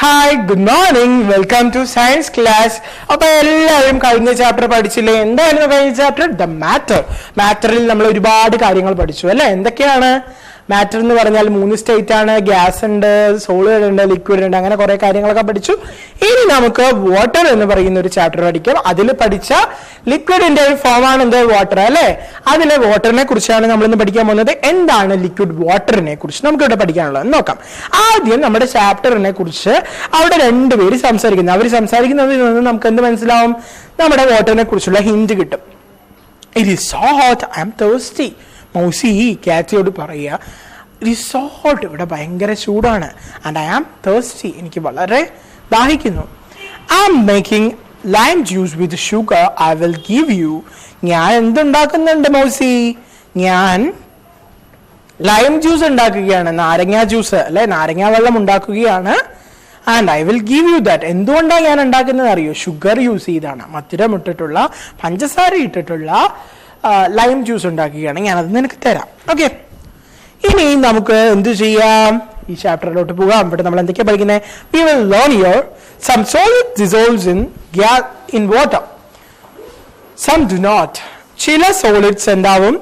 Hi, good morning, welcome two science class. അപ്പൊ എല്ലാവരും കഴിഞ്ഞ ചാപ്റ്റർ പഠിച്ചില്ലേ? എന്തായിരുന്നു കഴിഞ്ഞ ചാപ്റ്റർ? The matter. മാറ്ററിൽ നമ്മൾ ഒരുപാട് കാര്യങ്ങൾ പഠിച്ചു അല്ലെ? എന്തൊക്കെയാണ് മാറ്റർ എന്ന് പറഞ്ഞാൽ? 3 സ്റ്റേറ്റ് ആണ്. ഗ്യാസ് ഉണ്ട്, സോളിഡ് ഉണ്ട്, ലിക്വിഡ് ഉണ്ട്, അങ്ങനെ കുറെ കാര്യങ്ങളൊക്കെ പഠിച്ചു. ഇനി നമുക്ക് വാട്ടർ എന്ന് പറയുന്ന ഒരു ചാപ്റ്റർ പഠിക്കാം. അതിൽ പഠിച്ച ലിക്വിഡിന്റെ ഒരു ഫോമാണ് എന്ത്? വാട്ടർ അല്ലെ? അതിലെ വാട്ടറിനെ കുറിച്ചാണ് നമ്മൾ ഇന്ന് പഠിക്കാൻ പോകുന്നത്. എന്താണ് ലിക്വിഡ് വാട്ടറിനെ കുറിച്ച് നമുക്ക് ഇവിടെ പഠിക്കാനുള്ളത് നോക്കാം. ആദ്യം നമ്മുടെ ചാപ്റ്ററിനെ കുറിച്ച് അവിടെ 2 പേര് സംസാരിക്കുന്നത്. അവർ സംസാരിക്കുന്നതിൽ നിന്ന് നമുക്ക് എന്ത് മനസ്സിലാവും? നമ്മുടെ വാട്ടറിനെ കുറിച്ചുള്ള ഹിന്റ് കിട്ടും. It is so hot, I am thirsty. Mousy കാറ്റിയോട് പറയുക, ഇറ്റ് ഈസ് സോ ഹോട്ട്, ഇവിടെ ഭയങ്കര ചൂടാണ്. ആൻഡ് ഐ ആം തേഴ്സ്റ്റി, എനിക്ക് വളരെ ദാഹിക്കുന്നു. I am making lime juice with sugar, I will give you. ഞാൻ എന്തുണ്ടാക്കുന്നുണ്ട് മൗസി? ഞാൻ ലൈം ജ്യൂസ് ഉണ്ടാക്കുകയാണ്, നാരങ്ങ ജ്യൂസ് അല്ലെ, നാരങ്ങ വെള്ളം ഉണ്ടാക്കുകയാണ്. And I will give you that. എന്തുകൊണ്ടാണ് ഞാൻ ഉണ്ടാക്കുന്നത് അറിയോ? ഷുഗർ യൂസ് ചെയ്താണ്, മധുരം ഇട്ടിട്ടുള്ള, പഞ്ചസാര ഇട്ടിട്ടുള്ള ലൈം ജ്യൂസ് ഉണ്ടാക്കുകയാണ്. ഞാനത് നിനക്ക് തരാം. ഓക്കെ, ഇനി നമുക്ക് എന്ത് ചെയ്യാം? ഈ ചാപ്റ്ററിലോട്ട് പോകാം. ഇവിടെ നമ്മൾ എന്തൊക്കെയാ പഠിക്കുന്നത്? We will learn here some solid dissolves in water, some do not. ചില സോളിഡ്സ് എന്താവും?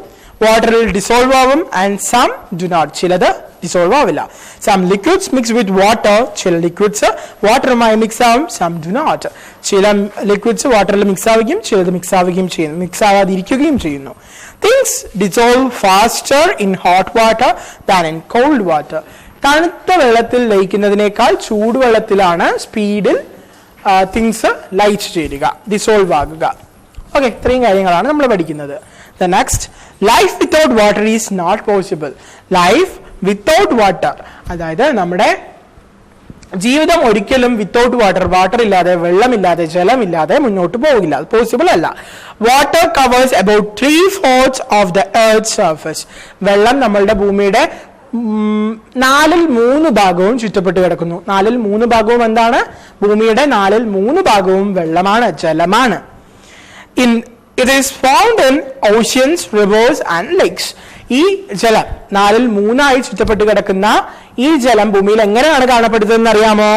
വാട്ടറിൽ ഡിസോൾവ് ആവും. ആൻഡ് സം ഡു നോട്ട്, ചിലത് ഡിസോൾവ് ആവില്ല. Some liquids mix with water, ചില ലിക്വിഡ്സ് വാട്ടറുമായി മിക്സ് ആവും. സം ഡു നോട്ട്, ചില ലിക്വിഡ്സ് വാട്ടറിൽ മിക്സ് ആവുകയും ചിലത് മിക്സ് ആവുകയും ചെയ്യുന്നു, മിക്സ് ആവാതിരിക്കുകയും ചെയ്യുന്നു. Things dissolve faster in hot water than in cold water. തണുത്ത വെള്ളത്തിൽ ലയിക്കുന്നതിനേക്കാൾ ചൂടുവെള്ളത്തിലാണ് സ്പീഡിൽ തിങ്സ് ലയിച്ചു ചേരുക, ഡിസോൾവ് ആകുക. ഓക്കെ, ഇത്രയും കാര്യങ്ങളാണ് നമ്മൾ പഠിക്കുന്നത്. The next, life without water is not possible. Life without water, അതായത് നമ്മുടെ ജീവിതം ഒരിക്കലും വിത്തൗട്ട് വാട്ടർ, വാട്ടർ ഇല്ലാതെ, വെള്ളമില്ലാതെ, ജലമില്ലാതെ മുന്നോട്ട് പോകില്ല. അത് പോസിബിൾ അല്ല. Water covers about 3/4 of the earth surface. വെള്ളം നമ്മളുടെ ഭൂമിയുടെ 4/3 ഭാഗവും ചുറ്റപ്പെട്ട് കിടക്കുന്നു. 4/3 ഭാഗവും എന്താണ്? ഭൂമിയുടെ 4/3 ഭാഗവും വെള്ളമാണ്, ജലമാണ്. It is found in oceans, rivers and lakes. ഈ ജലം 4/3 ചുറ്റപ്പെട്ട് കിടക്കുന്ന ഈ ജലം ഭൂമിയിൽ എങ്ങനെയാണ് കാണപ്പെടുന്നതെന്ന് അറിയാമോ?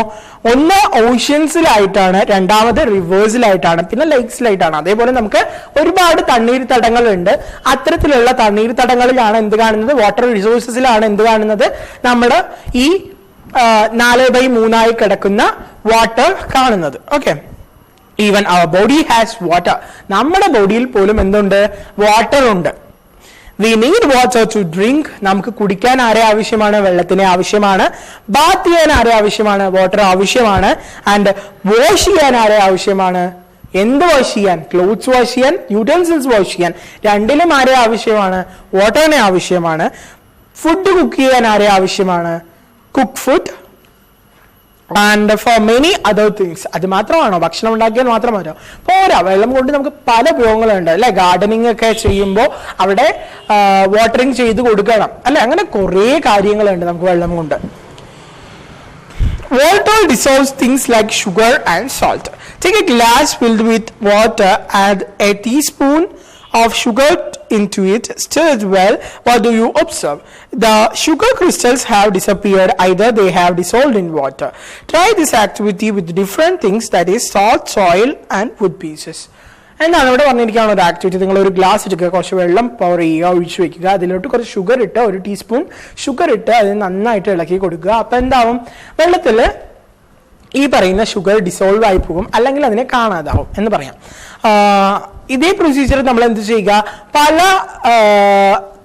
ഒന്ന് ഓഷ്യൻസിലായിട്ടാണ്, രണ്ടാമത് റിവേഴ്സിലായിട്ടാണ്, പിന്നെ ലേക്സിലായിട്ടാണ്. അതേപോലെ നമുക്ക് ഒരുപാട് തണ്ണീർത്തടങ്ങളുണ്ട്. അത്തരത്തിലുള്ള തണ്ണീർത്തടങ്ങളിലാണ് എന്ത് കാണുന്നത്? വാട്ടർ റിസോഴ്സസിലാണ് എന്ത് കാണുന്നത്? നമ്മുടെ ഈ 4/3 കിടക്കുന്ന വാട്ടർ കാണുന്നത്. Okay, even our body has water. നമ്മുടെ ബോഡിയിൽ പോലും എന്തുണ്ട്? വാട്ടർ ഉണ്ട്. We need water to drink. നമുക്ക് കുടിക്കാൻ ആരെ ആവശ്യമാണ്? വെള്ളത്തിനെ ആവശ്യമാണ്. ബാത്ത് ചെയ്യാൻ ആരെ ആവശ്യമാണ്? വാട്ടർ ആവശ്യമാണ്. ആൻഡ് വാഷ് ചെയ്യാൻ ആരെ ആവശ്യമാണ്? എന്ത് വാഷ് ചെയ്യാൻ? ക്ലോത്ത്സ് വാഷ് ചെയ്യാൻ, യൂട്ടൻസിൽസ് വാഷ് ചെയ്യാൻ, രണ്ടിലും ആരെ ആവശ്യമാണ്? വാട്ടറിനെ ആവശ്യമാണ്. ഫുഡ് കുക്ക് ചെയ്യാൻ ആരെ ആവശ്യമാണ്? Cook food. And for many other things. അത് മാത്രമാണോ? ഭക്ഷണം ഉണ്ടാക്കിയാൽ മാത്രം മതിയോ? പോരാ, വെള്ളം കൊണ്ട് നമുക്ക് പല ഉപയോഗങ്ങളുണ്ട് അല്ലെ? ഗാർഡനിങ് ഒക്കെ ചെയ്യുമ്പോൾ അവിടെ വാട്ടറിങ് ചെയ്ത് കൊടുക്കണം അല്ലെ? അങ്ങനെ കുറെ കാര്യങ്ങളുണ്ട് നമുക്ക് വെള്ളം കൊണ്ട്. Water dissolves things like sugar and salt. Take a glass filled with water, add a teaspoon of sugar into it, stir it well. What do you observe? The sugar crystals have disappeared, either they have dissolved in water. Try this activity with different things, that is salt, soil and wood pieces. എന്താണ് ഇവിടെ പറഞ്ഞിരിക്കുകയാണ് ഒരു activity? നിങ്ങൾ ഒരു glass എടുക്കുക, കുറച്ച് വെള്ളം power ചെയ്യുക, ഒഴിച്ചു വെക്കുക, അതിലോട്ട് കുറച്ച് ഷുഗർ ഇട്ട്, 1 ടീസ്പൂൺ ഷുഗർ ഇട്ട് അത് നന്നായിട്ട് ഇളക്കി കൊടുക്കുക. അപ്പൊ എന്താവും? വെള്ളത്തിൽ ഈ പറയുന്ന ഷുഗർ ഡിസോൾവ് ആയി പോകും, അല്ലെങ്കിൽ അതിനെ കാണാതാവും എന്ന് പറയാം. ഇതേ പ്രൊസീജിയർ നമ്മൾ എന്ത് ചെയ്യുക? പല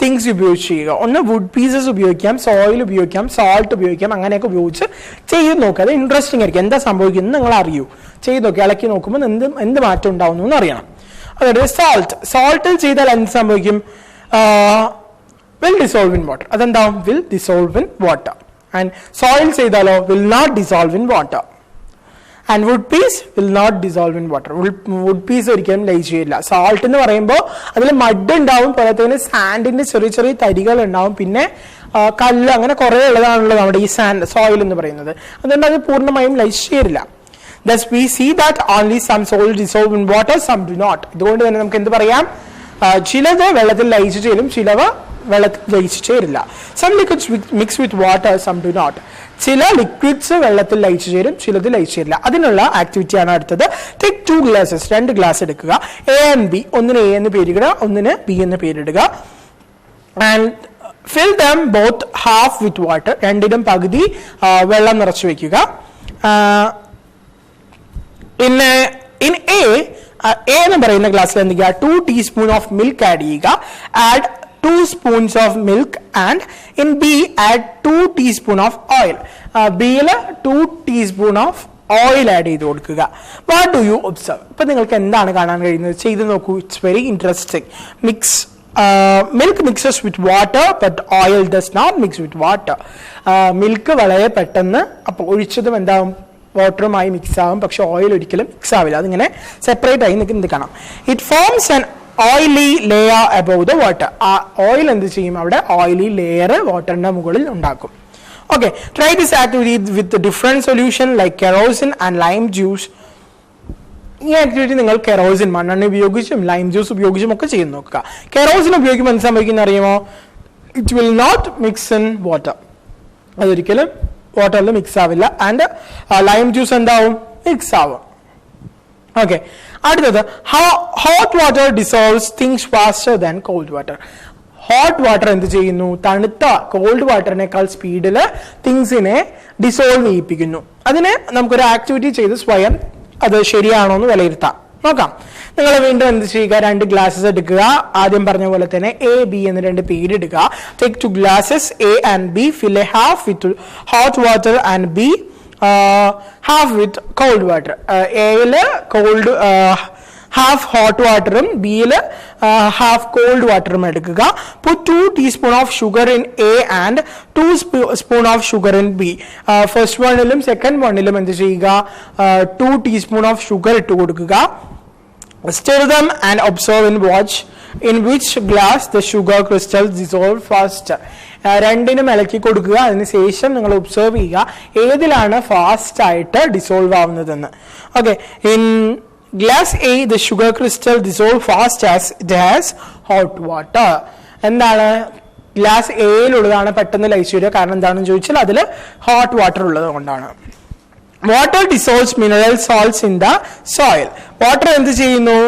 തിങ്സ് ഉപയോഗിച്ച് ചെയ്യുക. ഒന്ന് വുഡ് പീസസ് ഉപയോഗിക്കാം, സോയിൽ ഉപയോഗിക്കാം, സാൾട്ട് ഉപയോഗിക്കാം, അങ്ങനെയൊക്കെ ഉപയോഗിച്ച് ചെയ്ത് നോക്കുക. അത് ഇൻട്രസ്റ്റിംഗ് ആയിരിക്കും. എന്താ സംഭവിക്കുന്നത് നിങ്ങൾ അറിയൂ. ചെയ്ത് നോക്കുക, ഇളക്കി നോക്കുമ്പോൾ എന്ത് മാറ്റം ഉണ്ടാവുന്നു എന്ന് അറിയണം. അതായത് സോൾട്ടിൽ ചെയ്താൽ എന്ത് സംഭവിക്കും? Will dissolve in water. അതെന്താവും? Will dissolve in water. And soil ചെയ്താലോ? Will not dissolve in water. And wood piece will not dissolve in water. Wood piece ഒരിക്കലും ലയിച്ചില്ല. സാൾട്ട് എന്ന് പറയുമ്പോൾ അതിൽ മഡ് ഉണ്ടാവും, പോലെ തന്നെ സാൻഡിന്റെ ചെറിയ ചെറിയ തരികൾ ഉണ്ടാവും, പിന്നെ കല്ല്, അങ്ങനെ കുറെ ഉള്ളതാണല്ലോ നമ്മുടെ ഈ സോയിൽ എന്ന് പറയുന്നത്. അതുകൊണ്ട് അത് പൂർണ്ണമായും ലയിച്ചേരില്ല. Thus we see that only some soil dissolve in water, some do not. ഇതുകൊണ്ട് തന്നെ നമുക്ക് എന്ത് പറയാം? ചിലത് വെള്ളത്തിൽ ലയിച്ചു ചേരും, ചിലവ വെള്ളത്തിൽ ലയിച്ചു ചേരില്ല. Some liquids mix with water, some do not. ചില ലിക്വിഡ്സ് വെള്ളത്തിൽ ലയിച്ചു ചേരും, ചിലത് ലയിച്ചു ചേരില്ല. അതിനുള്ള ആക്ടിവിറ്റിയാണ് അടുത്തത്. ടേക്ക് 2 glasses, 2 ഗ്ലാസ് എടുക്കുക. A and B, ഒന്നിന് A എന്ന് പേരിടുക, ഒന്നിന് B എന്ന് പേരിടുക. And fill them both half with water, രണ്ടിനും പകുതി വെള്ളം നിറച്ചു വെക്കുക. in A എന്ന് പറയുന്ന ഗ്ലാസ്സിൽ എന്ത് ചെയ്യുക, 2 teaspoons ഓഫ് മിൽക്ക് ആഡ് ചെയ്യുക. Add 2 spoons of milk. And in B add 2 teaspoons of oil. ബിയിൽ 2 teaspoons ഓഫ് ഓയിൽ ആഡ് ചെയ്ത് കൊടുക്കുക. What do you observe? ഇപ്പൊ നിങ്ങൾക്ക് എന്താണ് കാണാൻ കഴിയുന്നത്? ചെയ്ത് നോക്കൂ. It's very interesting. Milk mixes with water, but oil does not mix with water. Milk വളരെ പെട്ടെന്ന് അപ്പോൾ ഒഴിച്ചതും എന്താവും, വാട്ടറുമായി മിക്സ് ആവും, പക്ഷെ ഓയിൽ ഒരിക്കലും മിക്സ് ആവില്ല. അതിങ്ങനെ സെപ്പറേറ്റ് ആയി നിൽക്കണം. It forms an oily layer above the water. ആ ഓയിൽ എന്ത് ചെയ്യും, അവിടെ ഓയിലി ലെയർ വാട്ടറിന്റെ മുകളിൽ ഉണ്ടാക്കും. Okay, try this activity with a different solution like kerosene and lime juice. ഈ ആക്ടിവിറ്റി നിങ്ങൾ കെറോസിൻ, മണ്ണെണ്ണ ഉപയോഗിച്ചും ലൈം ജ്യൂസ് ഉപയോഗിച്ചും ഒക്കെ ചെയ്ത് നോക്കുക. കെറോസിൻ ഉപയോഗിക്കുമ്പോൾ എന്ത് സംഭവിക്കുന്ന അറിയുമോ? It will not mix in water. അതൊരിക്കലും വാട്ടറിൽ മിക്സ് ആവില്ല. ആൻഡ് ലൈം ജ്യൂസ് എന്താവും, മിക്സ് ആവും. ഓക്കെ, അടുത്തത് hot water dissolves things faster than cold water. Hot water എന്ത് ചെയ്യുന്നു, തണുത്ത കോൾഡ് വാട്ടറിനേക്കാൾ സ്പീഡിൽ തിങ്സിനെ ഡിസോൾവ് ചെയ്യിപ്പിക്കുന്നു. അതിനെ നമുക്കൊരു ആക്ടിവിറ്റി ചെയ്ത് സ്വയം അത് ശരിയാണോ എന്ന് വിലയിരുത്താം. നോക്കാം. നിങ്ങൾ വീണ്ടും എന്ത് ചെയ്യുക, 2 ഗ്ലാസസ് എടുക്കുക. ആദ്യം പറഞ്ഞ പോലെ തന്നെ A, B എന്ന് 2 പേരിടുക. Take 2 glasses, A and B. Fill a half with hot water and B half with cold water. Aയില് കോൾഡ് ഹാഫ് ഹോട്ട് വാട്ടറും ബിയില് ഹാഫ് കോൾഡ് വാട്ടറും എടുക്കുക. Put 2 teaspoons of sugar in A and 2 spoons of sugar in B. First വണ്ണിലും second വണ്ണിലും എന്ത് ചെയ്യുക, 2 teaspoons of sugar ഇട്ട് കൊടുക്കുക. Stir them and observe and watch in which glass the sugar crystals dissolve faster. രണ്ടിനും ഇളക്കി കൊടുക്കുക. അതിനുശേഷം നിങ്ങൾ ഒബ്സർവ് ചെയ്യുക ഏതിലാണ് ഫാസ്റ്റ് ആയിട്ട് ഡിസോൾവ് ആവുന്നതെന്ന്. ഓക്കെ, ഇൻ glass A the sugar crystal dissolve fast as it has hot water. എന്താണ്, ഗ്ലാസ് എയിലുള്ളതാണ് പെട്ടെന്ന് ലയിച്ചു വരിക. കാരണം എന്താണെന്ന് ചോദിച്ചാൽ അതിൽ ഹോട്ട് വാട്ടർ ഉള്ളത് കൊണ്ടാണ്. Water dissolves mineral salts in the soil. Water എന്ത് ചെയ്യുന്നു,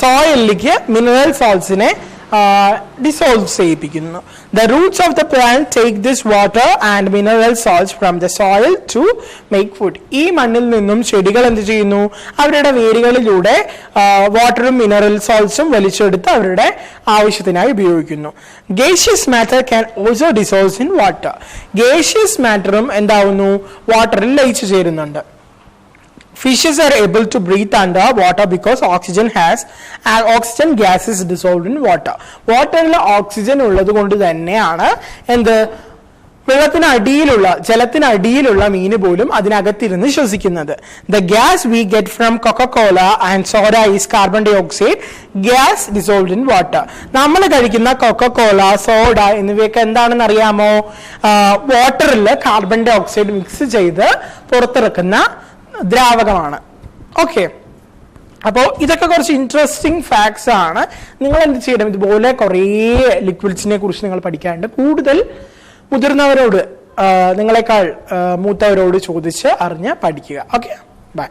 സോയിലിലേക്ക് മിനറൽ സോൾട്ട്സിനെ dissolve ചെയ്യിപ്പിക്കുന്നു. The roots of the plant take this water and mineral salts from the soil to make food. ഈ മണ്ണിൽ നിന്നും ചെടികൾ എന്ത് ചെയ്യുന്നു, അവരുടെ വേരുകളിലൂടെ വാട്ടറും മിനറൽ സോൾട്ട്സും വലിച്ചെടുത്ത് അവരുടെ ആവശ്യത്തിനായി ഉപയോഗിക്കുന്നു. Gaseous matter can also dissolve in water. Gaseous matterും എന്താവുന്നു, വാട്ടറിൽ ലയിച്ചു ചേരുന്നുണ്ട്. Fishes are able to breathe under water because oxygen gas is dissolved in water. വാട്ടറിൽ ഓക്സിജൻ ഉള്ളത് കൊണ്ട് തന്നെയാണ് എന്ത്, ജലത്തിനടിയിലുള്ള മീന് പോലും അതിനകത്തിരുന്ന് ശ്വസിക്കുന്നത്. The gas we get from Coca-Cola and soda is carbon dioxide gas dissolved in water. നമ്മൾ കഴിക്കുന്ന കൊക്കക്കോള, സോഡ എന്നിവയൊക്കെ എന്താണെന്ന് അറിയാമോ, വാട്ടറിൽ കാർബൺ ഡൈ ഓക്സൈഡ് മിക്സ് ചെയ്ത് പുറത്തിറക്കുന്ന ദ്രാവകമാണ്. ഓക്കെ, അപ്പോൾ ഇതൊക്കെ കുറച്ച് ഇൻട്രസ്റ്റിംഗ് ഫാക്ട്സ് ആണ്. നിങ്ങൾ എന്ത് ചെയ്യണം, ഇതുപോലെ കുറേ ലിക്വിഡ്സിനെ കുറിച്ച് നിങ്ങൾ പഠിക്കാറുണ്ട്. കൂടുതൽ മുതിർന്നവരോട്, നിങ്ങളെക്കാൾ മൂത്തവരോട് ചോദിച്ച് അറിഞ്ഞ് പഠിക്കുക. Okay, by.